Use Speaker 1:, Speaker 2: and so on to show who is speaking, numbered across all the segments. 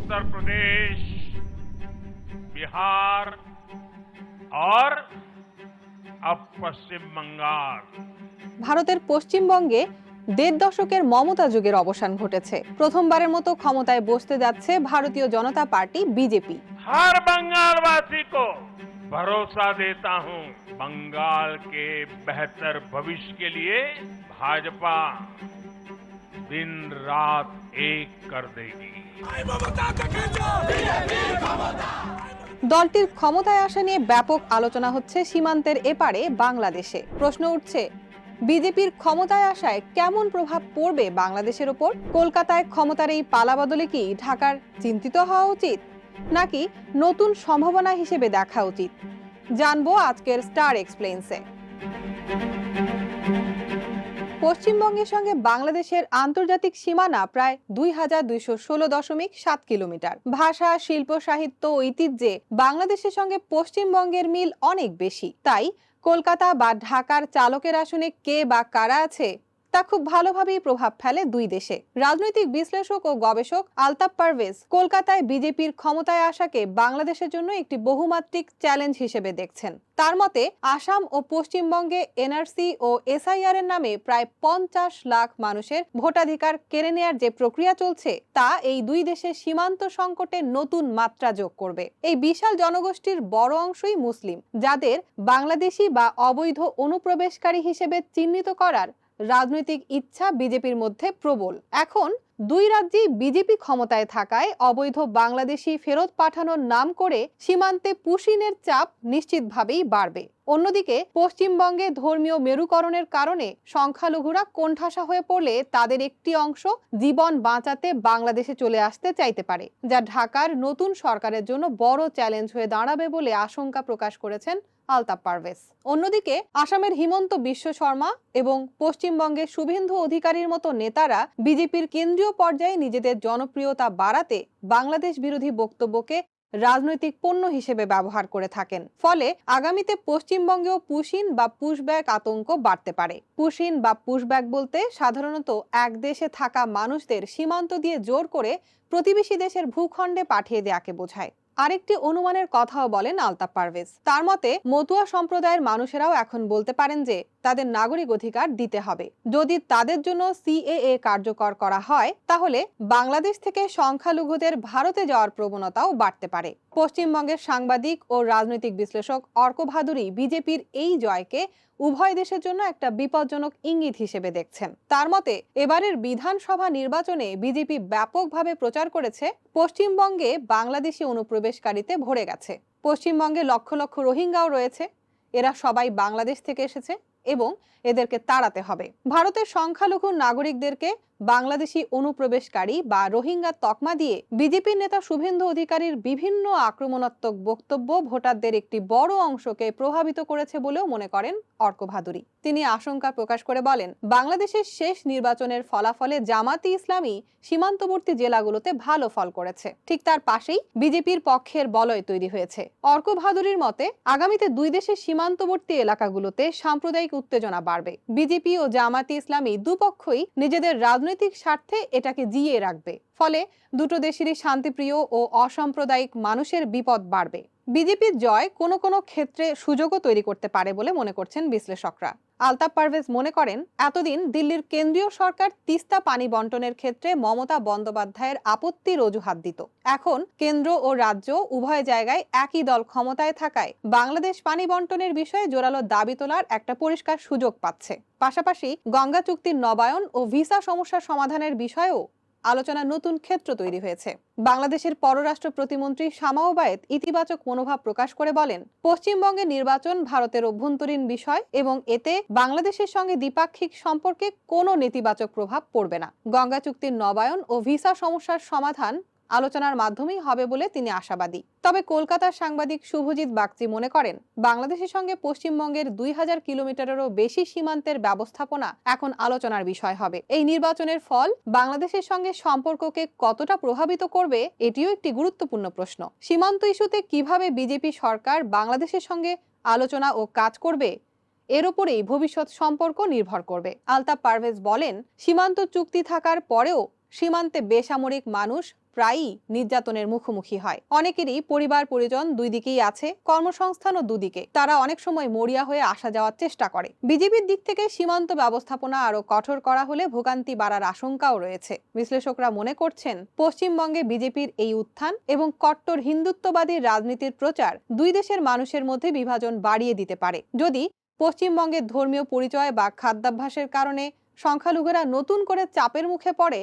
Speaker 1: उत्तर प्रदेश, बिहार और अब पश्चिम बंगाल।
Speaker 2: ভারতের পশ্চিমবঙ্গে ১.৫ দশকের মমতা যুগের অবসান ঘটেছে। প্রথমবারের মতো ক্ষমতায় বসতে যাচ্ছে ভারতীয় জনতা পার্টি বিজেপি।
Speaker 1: हर बंगालवासी को भरोसा देता हूं, बंगाल के बेहतर भविष्य के लिए भाजपा दिन रात एक कर देगी।
Speaker 2: দলটির ক্ষমতায় আসা নিয়ে ব্যাপক আলোচনা হচ্ছে সীমান্তের এপারে বাংলাদেশে। প্রশ্ন উঠছে, বিজেপির ক্ষমতায় আসায় কেমন প্রভাব পড়বে বাংলাদেশের ওপর? কলকাতায় ক্ষমতার এই পালাবদলে কি ঢাকার চিন্তিত হওয়া উচিত, নাকি নতুন সম্ভাবনা হিসেবে দেখা উচিত? জানবো আজকের স্টার এক্সপ্লেইনসে। পশ্চিমবঙ্গের সঙ্গে বাংলাদেশের আন্তর্জাতিক সীমানা প্রায় ২,২১৬.৭ কিলোমিটার। ভাষা, শিল্প, সাহিত্য, ঐতিহ্যে বাংলাদেশের সঙ্গে পশ্চিমবঙ্গের মিল অনেক বেশি। তাই কলকাতা বা ঢাকার চালকের আসনে কে বা কারা আছে তা খুব ভালোভাবেই প্রভাব ফেলে দুই দেশে। রাজনৈতিক বিশ্লেষক ও গবেষক আলতাফ পারভেজ কলকাতায় বিজেপির ক্ষমতায় আসাকে বাংলাদেশের জন্য একটি বহুমাত্রিক চ্যালেঞ্জ হিসেবে দেখছেন। তার মতে, আসাম ও পশ্চিমবঙ্গে এনআরসি ও এসআইআর এর নামে প্রায় ৫০ লাখ মানুষের ভোটাধিকার কেড়ে নেয়ার যে প্রক্রিয়া চলছে তা এই দুই দেশের সীমান্ত সংকটে নতুন মাত্রা যোগ করবে। এই বিশাল জনগোষ্ঠীর বড় অংশই মুসলিম, যাদের বাংলাদেশি বা অবৈধ অনুপ্রবেশকারী হিসেবে চিহ্নিত করার রাজনৈতিক ইচ্ছা বিজেপির মধ্যে প্রবল। এখন দুই রাজ্যেই বিজেপি ক্ষমতায় থাকায় অবৈধ বাংলাদেশি ফেরত পাঠানোর নাম করে সীমান্তে পুশিনের চাপ নিশ্চিতভাবেই বাড়বে। অন্যদিকে পশ্চিমবঙ্গে ধর্মীয় মেরুকরণের কারণে সংখ্যালঘুরা কোণঠাসা হয়ে পড়লে তাদের একটি অংশ জীবন বাঁচাতে বাংলাদেশে চলে আসতে চাইতে পারে, যা ঢাকার নতুন সরকারের জন্য বড় চ্যালেঞ্জ হয়ে দাঁড়াবে বলে আশঙ্কা প্রকাশ করেছেন আলতাফ পারভেজ। অন্যদিকে আসামের হিমন্ত বিশ্ব শর্মা এবং পশ্চিমবঙ্গের শুভেন্দু অধিকারীর মতো নেতারা বিজেপির কেন্দ্রীয় পর্যায়ে নিজেদের জনপ্রিয়তা বাড়াতে বাংলাদেশ বিরোধী বক্তব্যকে রাজনৈতিক পণ্য হিসেবে ব্যবহার করে থাকেন। ফলে আগামীতে পশ্চিমবঙ্গেও পুশিন বা পুশব্যাক আতঙ্ক বাড়তে পারে। পুশিন বা পুশব্যাক বলতে সাধারণত এক দেশে থাকা মানুষদের সীমান্ত দিয়ে জোর করে প্রতিবেশী দেশের ভূখণ্ডে পাঠিয়ে দেয়াকে বোঝায়। আরেকটি অনুমানের কথাও বলেন আলতাফ পারভেজ। তার মতে, মতুয়া সম্প্রদায়ের মানুষেরাও এখন বলতে পারেন যে তাদের নাগরিক অধিকার দিতে হবে। যদি তাদের জন্য সিএএ কার্যকর করা হয়, তাহলে বাংলাদেশ থেকে সংখ্যালঘুদের ভারতে যাওয়ার প্রবণতাও বাড়তে পারে। পশ্চিমবঙ্গের সাংবাদিক ও রাজনৈতিক বিশ্লেষক অর্ক ভাদুরী বিজেপির এই জয়কে উভয় দেশের জন্য একটা বিপজ্জনক ইঙ্গিত হিসেবে দেখছেন। তার মতে, এবারের বিধানসভা নির্বাচনে বিজেপি ব্যাপকভাবে প্রচার করেছে পশ্চিমবঙ্গে বাংলাদেশি অনুপ্রবেশকারীতে ভরে গেছে। পশ্চিমবঙ্গে লক্ষ লক্ষ রোহিঙ্গাও রয়েছে। এরা সবাই বাংলাদেশ থেকে এসেছে এবং এদেরকে তাড়াতে হবে। ভারতের সংখ্যালঘু নাগরিকদেরকে বাংলাদেশি অনুপ্রবেশকারী বা রোহিঙ্গা তকমা দিয়ে বিজেপির নেতা শুভেন্দু অধিকারীর বিভিন্ন আক্রমণাত্মক বক্তব্য ভোটারদের একটি বড় অংশকে প্রভাবিত করেছে বলেও মনে করেন অর্ক ভাদুরী। তিনি আশঙ্কা প্রকাশ করে বলেন, বাংলাদেশের শেষ নির্বাচনের ফলাফলে জামাতি ইসলামী সীমান্তবর্তী জেলাগুলোতে ভালো ফল করেছে। ঠিক তার পাশেই বিজেপির পক্ষের বলয় তৈরি হয়েছে। অর্ক ভাদুরীর মতে, আগামীতে দুই দেশের সীমান্তবর্তী এলাকাগুলোতে সাম্প্রদায়িক উত্তেজনা বাড়বে। বিজেপি ও জামাতি ইসলামী দুপক্ষই নিজেদের রাজনৈতিক স্বার্থে এটাকে জিইয়ে রাখবে। ফলে দুটো দেশেরই শান্তিপ্রিয় ও অসাম্প্রদায়িক মানুষের বিপদ বাড়বে। বিজেপির জয় কোনো কোনো ক্ষেত্রে সুযোগও তৈরি করতে পারে বলে মনে করছেন বিশ্লেষকরা। আলতাফ পারভেজ মনে করেন, এতদিন দিল্লির কেন্দ্রীয় সরকার তিস্তা পানি বন্টনের ক্ষেত্রে মমতা বন্দ্যোপাধ্যায়ের আপত্তির অজুহাত দিত। এখন কেন্দ্র ও রাজ্য উভয় জায়গায় একই দল ক্ষমতায় থাকায় বাংলাদেশ পানি বন্টনের বিষয়ে জোরালো দাবি তোলার একটা পরিষ্কার সুযোগ পাচ্ছে। পাশাপাশি গঙ্গা চুক্তির নবায়ন ও ভিসা সমস্যা সমাধানের বিষয়েও আলোচনার নতুন ক্ষেত্র তৈরি হয়েছে। বাংলাদেশের পররাষ্ট্র প্রতিমন্ত্রী শামা ওবায়েদ ইতিবাচক মনোভাব প্রকাশ করে বলেন, পশ্চিমবঙ্গের নির্বাচন ভারতের অভ্যন্তরীণ বিষয় এবং এতে বাংলাদেশের সঙ্গে দ্বিপাক্ষিক সম্পর্কে কোনো নেতিবাচক প্রভাব পড়বে না। গঙ্গা চুক্তির নবায়ন ও ভিসা সমস্যার সমাধান আলোচনার মাধ্যমেই হবে বলে তিনি আশাবাদী। তবে কলকাতার সাংবাদিক শুভজিৎ বাগচি মনে করেন, বাংলাদেশের সঙ্গে পশ্চিমবঙ্গের ২,০০০ কিলোমিটারেরও বেশি সীমান্তের ব্যবস্থাপনা এখন আলোচনার বিষয় হবে। এই নির্বাচনের ফল বাংলাদেশের সঙ্গে সম্পর্ককে কতটা প্রভাবিত করবে, এটিও একটি গুরুত্বপূর্ণ প্রশ্ন। সীমান্ত ইস্যুতে কিভাবে বিজেপি সরকার বাংলাদেশের সঙ্গে আলোচনা ও কাজ করবে, এর উপরেই ভবিষ্যৎ সম্পর্ক নির্ভর করবে। আলতাফ পারভেজ বলেন, সীমান্ত চুক্তি থাকার পরেও সীমান্তে বেসামরিক মানুষ প্রায়ই নির্যাতনের মুখোমুখি হয়। অনেকেরই পরিবার পরিজন দুই দিকেই আছে, কর্মসংস্থানও দুদিকে। তারা অনেক সময় মরিয়া হয়ে আসা যাওয়ার চেষ্টা করে। বিজেপির দিক থেকে সীমান্ত ব্যবস্থাপনা আরো কঠোর করা হলে ভোগান্তি বাড়ার আশঙ্কাও রয়েছে। বিশ্লেষকরা মনে করছেন, পশ্চিমবঙ্গে বিজেপির এই উত্থান এবং কট্টর হিন্দুত্ববাদী রাজনীতির প্রচার দুই দেশের মানুষের মধ্যে বিভাজন বাড়িয়ে দিতে পারে। যদি পশ্চিমবঙ্গের ধর্মীয় পরিচয় বা খাদ্যাভ্যাসের কারণে সংখ্যালঘুরা নতুন করে চাপের মুখে পড়ে,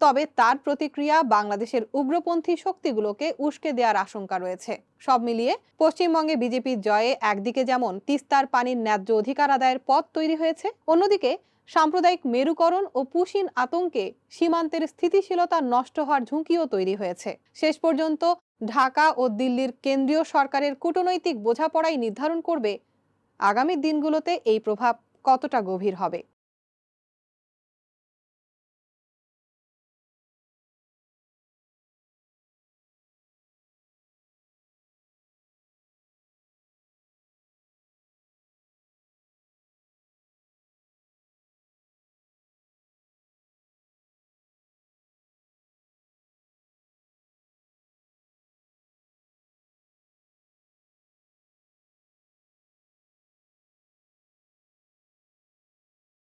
Speaker 2: তবে তার প্রতিক্রিয়া বাংলাদেশের উগ্রপন্থী শক্তিগুলোকে উস্কে দেওয়ার আশঙ্কা রয়েছে। সব মিলিয়ে পশ্চিমবঙ্গে বিজেপির জয়ে একদিকে যেমন তিস্তার পানির ন্যায্য অধিকার আদায়ের পথ তৈরি হয়েছে, অন্যদিকে সাম্প্রদায়িক মেরুকরণ ও পুশিন আতঙ্কে সীমান্তের স্থিতিশীলতা নষ্ট হওয়ার ঝুঁকিও তৈরি হয়েছে। শেষ পর্যন্ত ঢাকা ও দিল্লির কেন্দ্রীয় সরকারের কূটনৈতিক বোঝাপড়াই নির্ধারণ করবে আগামী দিনগুলোতে এই প্রভাব কতটা গভীর হবে।